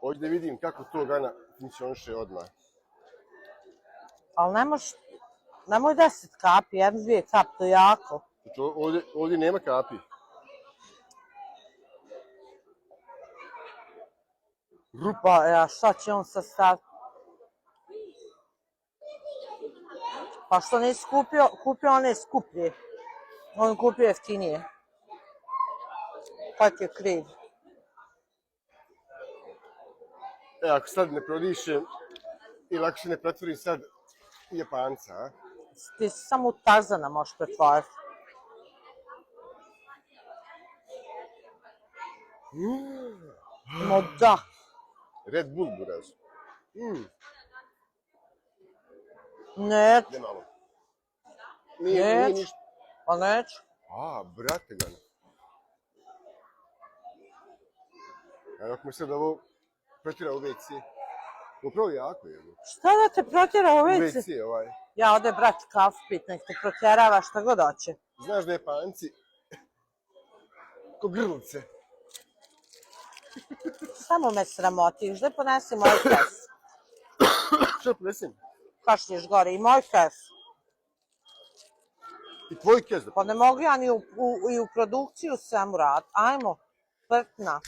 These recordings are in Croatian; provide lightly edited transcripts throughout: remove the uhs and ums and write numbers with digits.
Hoću da vidim kako to Gana funkcioniše odmah. Ali nemoj 10 kapi, 1-2 kapi, to je jako. Znači, ovdje nema kapi. Rupa, ja šta će on sad staviti? Pa što nisi kupio one skuplje? On kupio jeftinije. Kad je kriv? Ako sad ne prodišem i lakše ne pretvorim sad Japanca, a? Ti se samo u Tarzana možeš pretvoriti. Da. Red Bull, buraz. Ne. Ne malo. Nije ništa. Pa neću. Brate Gana. Ako mi sad ovo pretjera u WC. Upravo jako je. Šta da te protjera u WC? WC ovaj. Ja ode brati kafu pit, nek te protjerava šta god hoće. Znaš da je Japanci ko grlice. Samo me sramotiš, da ponesi moj kes. Što ponesim? Kašlješ gore i moj kes. I tvoj kes da Pa ne mogu ja ni u produkciju sam rad. Ajmo, prtna.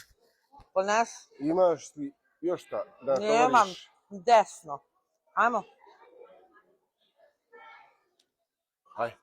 Ponesi. Imaš li još šta da natovariš? Nemam, desno. Ajmo. Hajde.